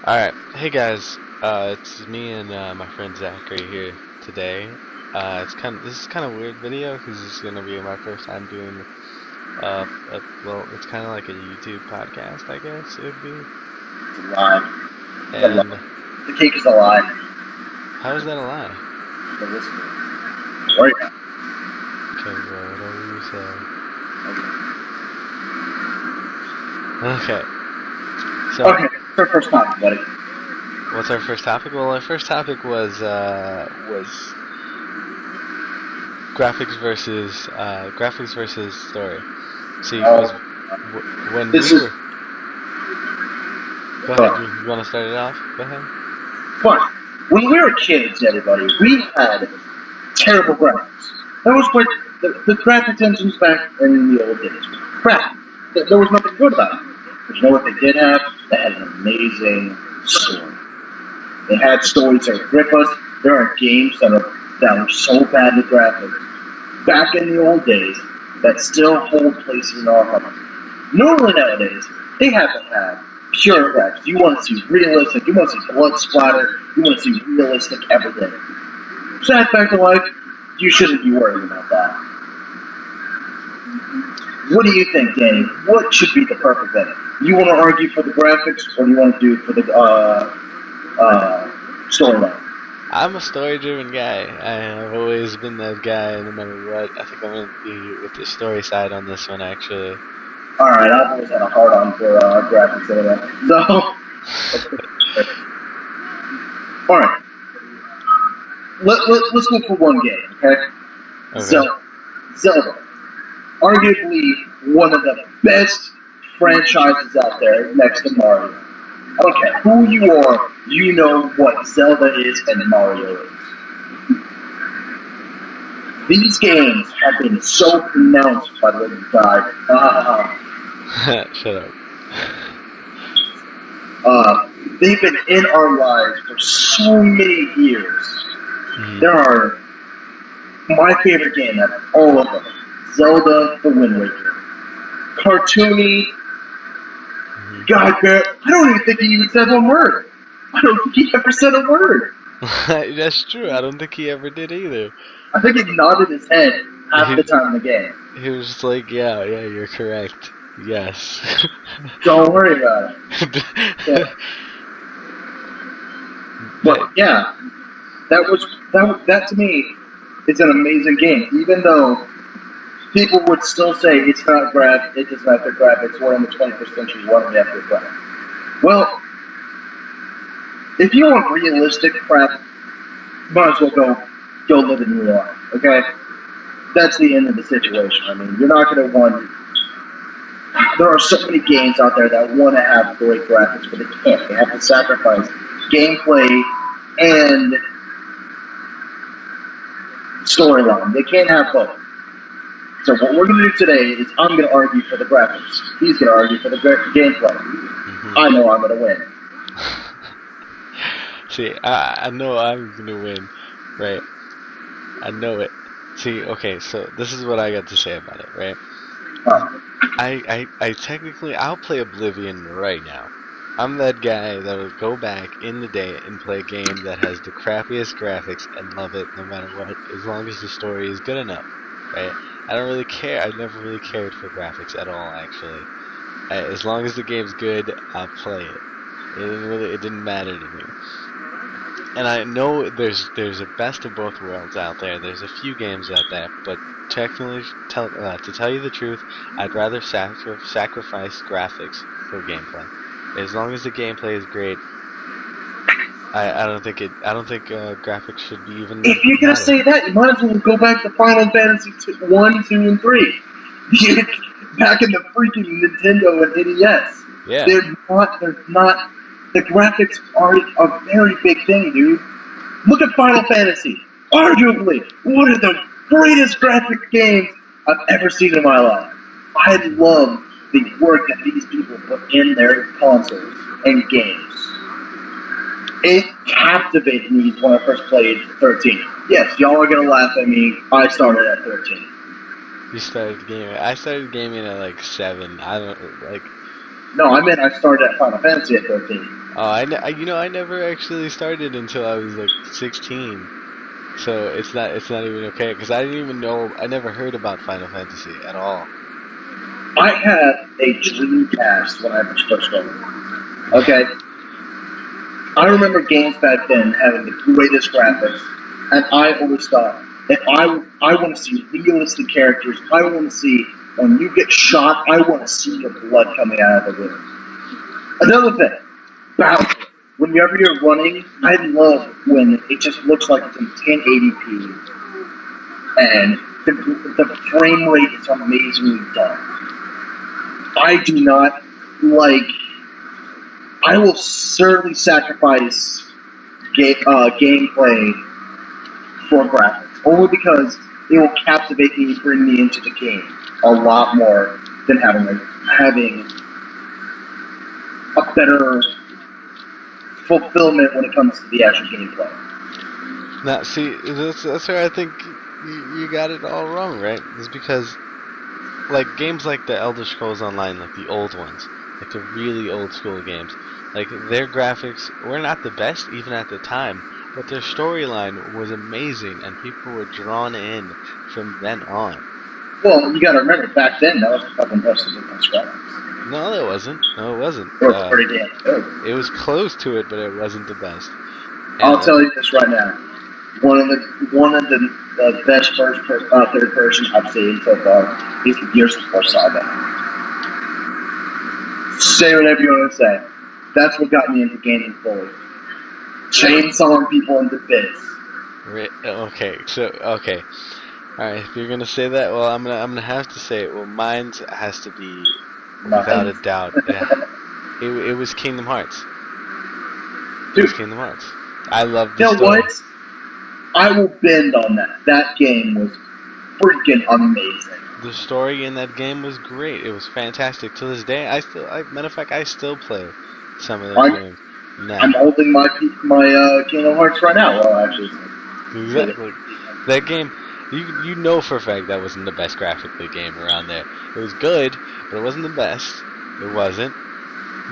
Alright, hey guys, it's me and my friend Zachary here today. This is kind of weird video because this is gonna be my first time doing, well, it's kind of like a YouTube podcast, I guess it would be. It's a lie. It's a lie. And The cake is a lie. how is that a lie? The listener. Right now. Okay, bro, whatever you say. Okay. Okay, so Okay. It's our first time, buddy. what's our first topic? Well, our first topic was graphics versus story. See, because when This we is were Go ahead. You want to start it off? Go ahead. fun. When we were kids, everybody, we had terrible graphics. That was what the graphics engines back in the old days was crap. There was nothing good about it. But you know what they did have? They had an amazing story. They had stories that would grip us. There are games that were so bad with graphics back in the old days that still hold places in our hearts. Normally nowadays, they have to have pure graphics. You want to see realistic. You want to see blood splatter. You want to see realistic everything. Sad fact of life, you shouldn't be worrying about that. What do you think, Danny? What should be the perfect edit? You want to argue for the graphics, or do you want to do for the storyline? I'm a story-driven guy. I've always been that guy, no matter what. I think I'm gonna be with the story side on this one, actually. All right, I've always had a hard on for graphics anyway. So, all right, let's go for one game, okay? Okay. Zelda, arguably one of the best franchises out there next to Mario. I don't care who you are, you know what Zelda is and Mario is. These games have been so pronounced by the way you died. Shut up. They've been in our lives for so many years. Mhm. There are my favorite game out of all of them. Zelda The Wind Waker. Cartoony. Mhm. God, Barrett, I don't even think he even said one word. I don't think he ever said a word. That's true. I don't think he ever did either. I think he nodded his head half the time in the game. He was just like, yeah, you're correct. Yes. Don't worry about it. Yeah. But yeah, that to me is an amazing game. Even though people would still say it's not it doesn't have good graphics. We're in the 21st century. Why don't we have good graphics? Well, if you want realistic crap, might as well go live in real life. Okay, that's the end of the situation. I mean, you're not going to want. There are so many games out there that want to have great graphics, but they can't. They have to sacrifice gameplay and storyline. They can't have both. So what we're going to do today is I'm going to argue for the graphics. He's going to argue for the gameplay. Mhm. I know I'm going to win. See, I know I'm gonna win, right? I know it. See, okay, so this is what I got to say about it, right? I technically, I'll play Oblivion right now. I'm that guy that will go back in the day and play a game that has the crappiest graphics and love it no matter what, as long as the story is good enough, right? I don't really care. I never really cared for graphics at all, actually. As long as the game's good, I'll play it. It didn't matter to me. And I know there's a best of both worlds out there. There's a few games out there, but technically, to tell you the truth, I'd rather sacrifice graphics for gameplay. As long as the gameplay is great, I don't think graphics should be even. If you're going to say that, you might as well go back to Final Fantasy 1, 2, and 3. Back in the freaking Nintendo and NES. Yeah. They're not. The graphics are a very big thing, dude. Look at Final Fantasy. Arguably, one of the greatest graphic games I've ever seen in my life. I love the work that these people put in their consoles and games. It captivated me when I first played 13. Yes, y'all are gonna laugh at me. I started at 13. You started gaming. I started gaming at like 7. I don't like. No, I meant I started at Final Fantasy at 13. I never actually started until I was like 16. So it's not even okay because I didn't even know. I never heard about Final Fantasy at all. I had a Dreamcast when I was first started. Okay, I remember games back then having the greatest graphics, and I always thought if I want to see realistic characters, I want to see when you get shot, I want to see your blood coming out of the wound. Another thing, Bowser. Whenever you're running, I love when it just looks like it's in 1080p, and the frame rate is amazingly done. I do not like. I will certainly sacrifice gameplay for graphics, only because it will captivate me and bring me into the game a lot more than having a better fulfillment when it comes to the actual gameplay. Now, see, that's where I think you got it all wrong, right? Is because like games like the Elder Scrolls Online, like the old ones, like the really old school games, like their graphics were not the best even at the time, but their storyline was amazing and people were drawn in from then on. Well, you gotta remember, back then, that was the fucking best of the graphics. No, it wasn't. No, it wasn't. It was pretty damn good. It was close to it, but it wasn't the best. I'll tell you this right now. One of the best third person I've seen so far is the Gears of War Saga. Say whatever you want to say. That's what got me into gaming fully. Chainsawing people into bits. Okay, all right. If you're gonna say that, well, I'm gonna have to say it. Well, mine has to be without a doubt. It was Kingdom Hearts. It was Kingdom Hearts. I love the story. You know what? I will bend on that. That game was freaking amazing. The story in that game was great. It was fantastic. To this day, matter of fact, I still play some of those games. Now. I'm holding my Kingdom Hearts right now. Well, actually, exactly. That game, you know for a fact that wasn't the best graphically game around there. It was good, but it wasn't the best. It wasn't.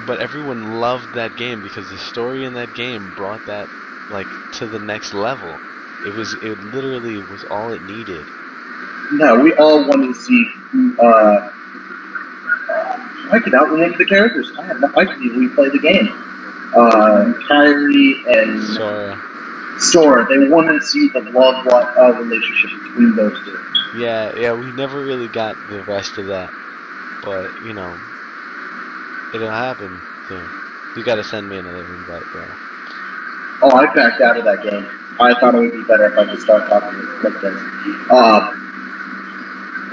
But everyone loved that game because the story in that game brought that like to the next level. It literally was all it needed. No, we all wanted to see. I could out remember the characters. I could even replay the game. Kyrie and Sora. They wanted to see the love relationship between those two. Yeah. We never really got the rest of that, but you know, it'll happen soon. You gotta send me another invite, bro. Oh, I backed out of that game. I thought it would be better if I could start talking like this.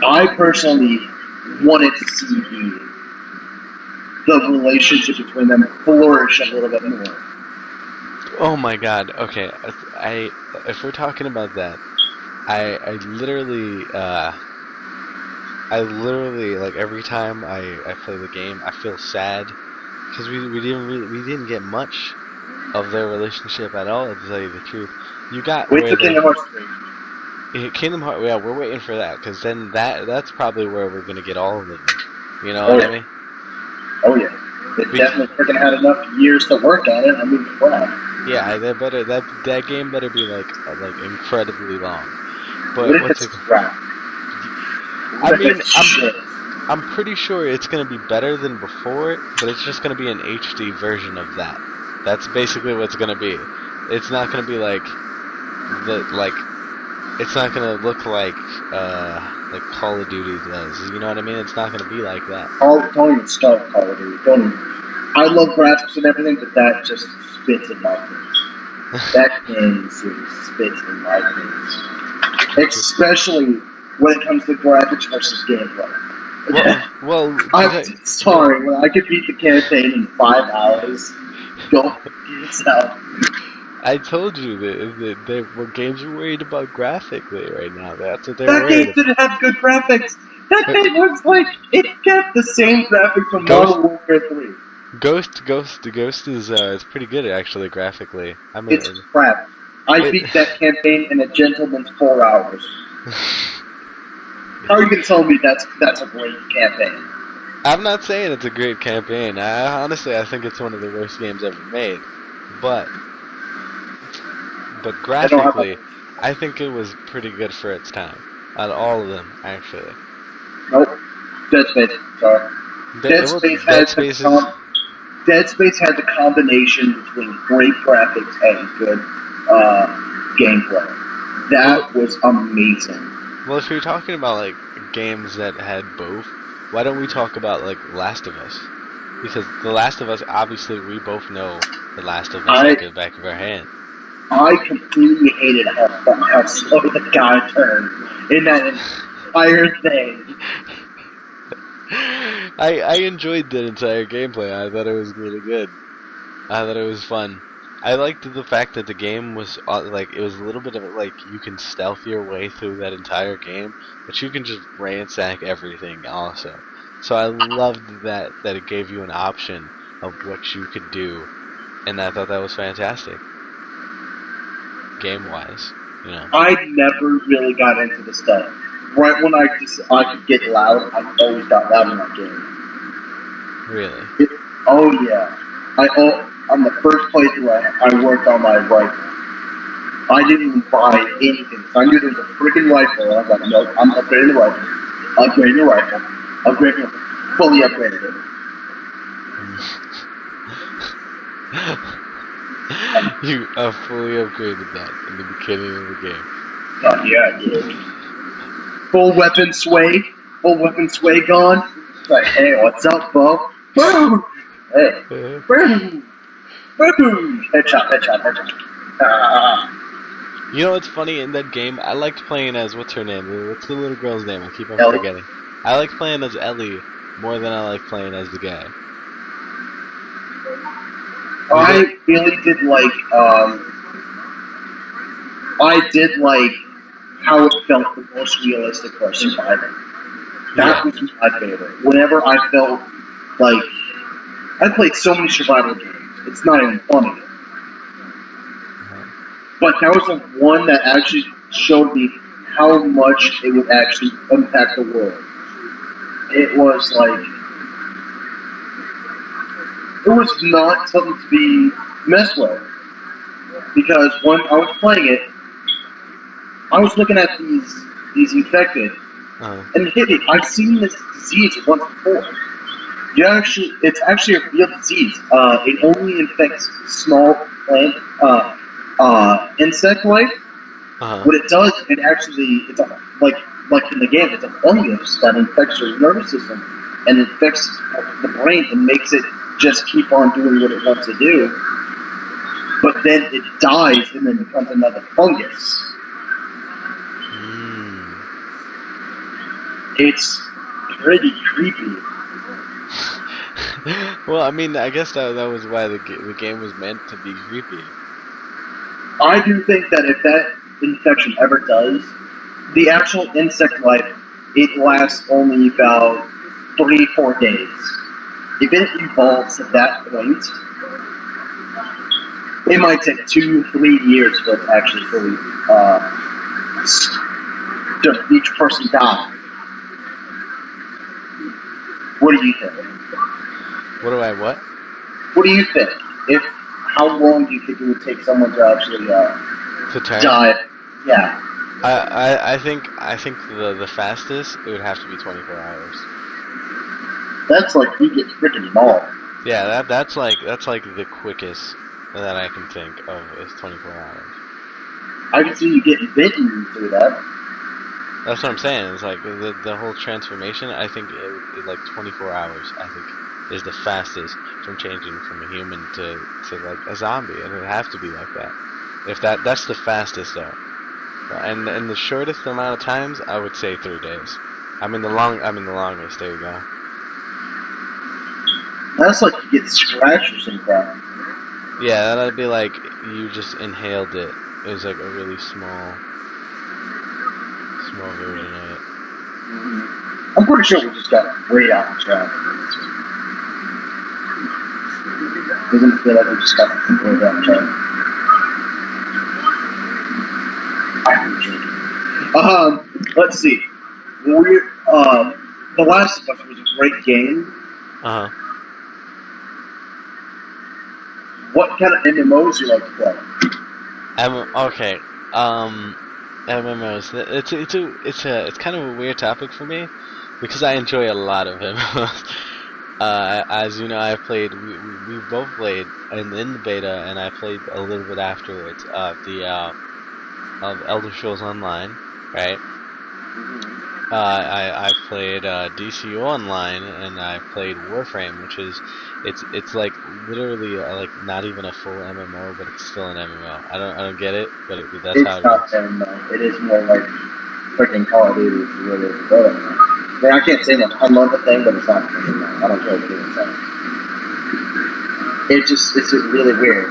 I personally wanted to see the relationship between them flourish a little bit more. Oh my god, okay. If we're talking about that, I literally like every time I play the game, I feel sad because we didn't get much of their relationship at all, to tell you the truth. You got wait for Kingdom Hearts 3. Kingdom Hearts, yeah, we're waiting for that because then that's probably where we're gonna get all of them. You know what I mean? Oh yeah, they definitely freaking had enough years to work on it. I mean, wow. Yeah, that game better be like incredibly long. But what if it's crap? I mean, I'm pretty sure it's gonna be better than before it, but it's just gonna be an HD version of that. That's basically what it's gonna be. It's not gonna be it's not gonna look like Call of Duty does. You know what I mean? It's not gonna be like that. Don't even start Call of Duty. I love graphics and everything, but that just spits in my face. That game spits in my face. Especially when it comes to graphics versus gameplay. Well, I'm sorry, when I could beat the campaign in 5 hours, go yourself. I told you that games are worried about graphically right now. That's what they're worried about. That game didn't have good graphics. That game looks like it kept the same graphics from Modern Warfare 3. Ghost is pretty good actually graphically. I mean, it's crap. I beat that campaign in a gentleman's 4 hours. How are you going to tell me that's a great campaign? I'm not saying it's a great campaign. Honestly, I think it's one of the worst games ever made. But I don't have graphically, I think it was pretty good for its time. Out of all of them, actually. nope. Dead Space. Sorry. Dead Well, Space Dead has Space the is... Dead Space had the combination between great graphics and good gameplay. That was amazing. Well, if you're talking about like games that had both, why don't we talk about like Last of Us? Because The Last of Us, obviously, we both know The Last of Us like the back of our hand. I completely hated how slow the guy turned in that entire thing. I enjoyed the entire gameplay. I thought it was really good. I thought it was fun. I liked the fact that the game was like it was a little bit of like you can stealth your way through that entire game, but you can just ransack everything also. So I loved that it gave you an option of what you could do, and I thought that was fantastic. Game wise, you know. I never really got into the stuff. Right when I could get loud, I always got loud in that game. Really? Oh yeah. On the first playthrough, I worked on my rifle. I didn't even buy anything. I knew there was a freaking rifle. I was like, nope, I'm upgrading the rifle. Upgrading the rifle. Upgrading it. Fully upgraded it. You fully upgraded that in the beginning of the game. Oh yeah, dude. Full weapon sway. Full weapon sway gone. It's like, hey, what's up, Bo? Boom! Hey. Boom! Boom! Headshot, headshot, headshot. You know what's funny in that game? I liked playing as what's her name? What's the little girl's name? I keep on Ellie. forgetting. I liked playing as Ellie more than I like playing as the guy. I really did like how it felt the most realistic for surviving. That was my favorite. Whenever I felt like I played so many survival games, it's not even funny. But that was the one that actually showed me how much it would actually impact the world. It was like it was not something to be messed with. Because when I was playing it, I was looking at these infected, and it hit me. I've seen this disease once before. It's actually a real disease. It only infects small plant, insect life. What it does, it's like in the game, it's a fungus that infects your nervous system and infects the brain and makes it just keep on doing what it wants to do. But then it dies and then becomes another fungus. It's pretty creepy. Well, I mean, I guess that was why the game was meant to be creepy. I do think that if that infection ever does, the actual insect life, it lasts only about 3-4 days. If it evolves to that point, it might take 2-3 years for it to actually fully each person die. What do you think? What do you think? How long do you think it would take someone to actually die? Yeah. I think the fastest it would have to be 24 hours. That's like you get freaking mauled. Yeah, that's like the quickest that I can think of is 24 hours. I can see you getting bitten through that. That's what I'm saying. It's like the whole transformation. I think it like 24 hours. I think is the fastest from changing from a human to like a zombie. It would have to be like that. If that's the fastest though. And the shortest amount of times, I would say 3 days. I mean the longest. There you go. That's like you get scratched or some crap. Yeah, that'd be like you just inhaled it. It was like a really small version of it. I'm pretty sure we just got way out of track. Doesn't it feel like we just got way out of track? Let's see. The Last of Us was a great game, Uh huh. What kind of MMOs you like to play? Okay. MMOs. It's kind of a weird topic for me because I enjoy a lot of MMOs. As you know, I've played. We both played in the beta, and I played a little bit afterwards of the of Elder Scrolls Online, right? I played DCU Online, and I played Warframe, which is it's like literally like not even a full MMO, but it's still an MMO. I don't get it, but that's how It's it not works. MMO. It is more like freaking Call of Duty. If you really go there. I mean, I can't say much. I love the thing, but it's not MMO. I don't care what people say. It's just really weird.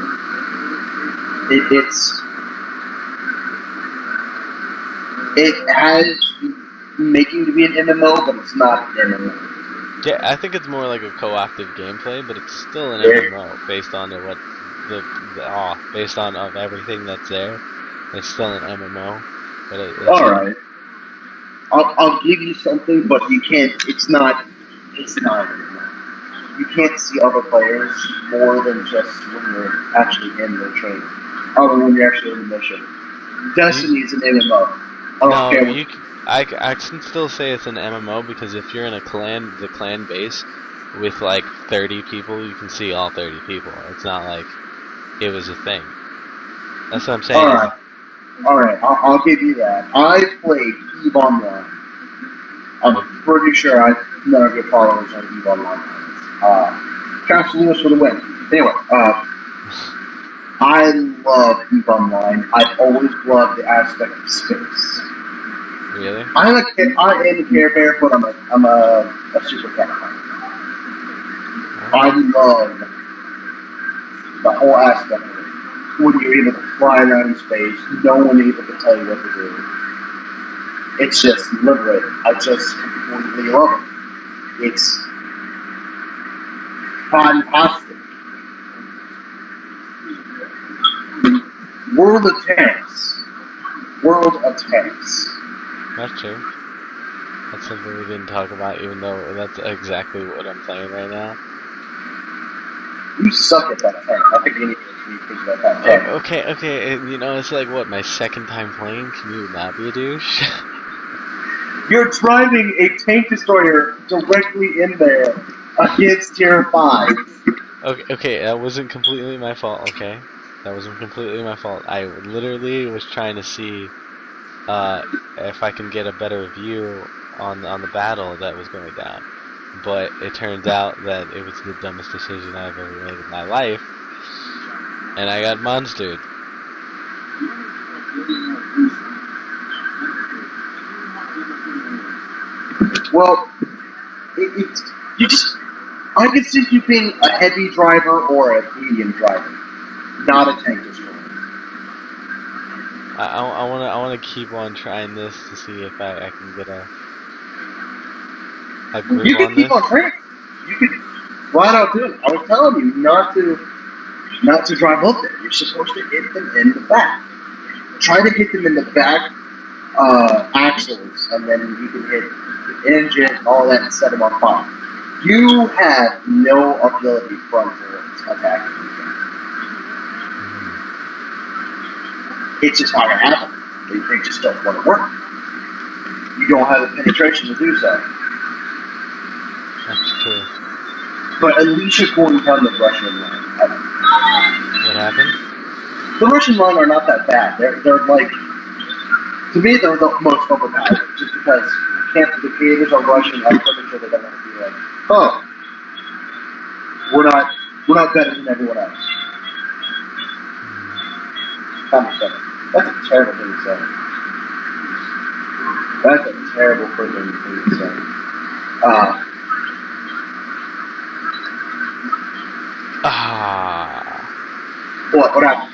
It has making to be an MMO, but it's not an MMO. Yeah, I think it's more like a co-optive gameplay, but it's still an There. MMO based on what based on of everything that's there. It's still an MMO, but it's All a right. I'll give you something, but you can't. It's not. It's not. You can't see other players more than just when you're actually in the training. Or when you're actually in the mission. you, Destiny is an MMO. I don't no care what. you. I can still say it's an MMO because if you're in a clan, the clan base with like 30 people, you can see all 30 people. It's not like it was a thing. That's what I'm saying. Is Alright, I'll give you that. I played EVE Online. I'm pretty sure none of your followers on EVE Online. Travis Lewis for the win. Anyway, I love EVE Online. I've always loved the aspect of space. really? I am a Care Bear, but I'm a super cat. I love the whole aspect of it. When you're able to fly around in space, no one able to tell you what to do. It's just liberating. I just completely love it. It's fantastic. World of Tanks. World of Tanks. That's true. That's something we didn't talk about, even though that's exactly what I'm playing right now. You suck at that tank. I think you need to rephrase that tank. Okay, you know, it's like, what, my second time playing? Can you not be a douche? You're driving a tank destroyer directly in there against Tier 5. Okay, that wasn't completely my fault, okay? That wasn't completely my fault. I literally was trying to see if I can get a better view on the battle that was going down. But it turns out that it was the dumbest decision I've ever made in my life, and I got monstered. Well, it's you just. I can see you being a heavy driver or a medium driver, not a tank destroyer. I wanna keep on trying this to see if I can get a grip You can on keep this. on training. You could flat out do it. I was telling you not to drive up there. You're supposed to hit them in the back. Try to hit them in the back axles, and then you can hit the engine, all that, and set them on fire. You have no ability front towards attacking. It's just not going to happen. They just don't want to work. You don't have the penetration to do so. That's true. But at least you're going down the Russian line. What happened? The Russian line are not that bad. They're like, to me, they're the most overpowered. Just because the creators are Russian, I'm pretty sure they're going to be like, oh, we're not better than everyone else. Kind of stuff. That's a terrible thing to say. That's a terrible freaking thing to say. What happened?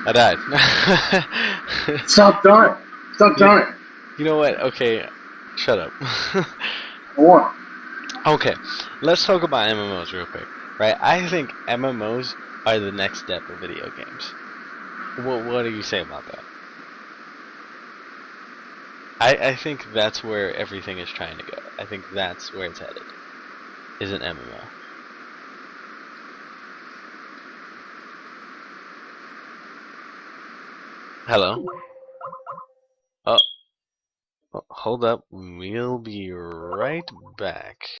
I died. Stop dying. Stop dying. You know what? Okay, shut up. What? Okay, let's talk about MMOs real quick, right? I think MMOs are the next step of video games. What do you say about that? I think that's where everything is trying to go. I think that's where it's headed. is an MMO. Hello? Oh, hold up. We'll be right back.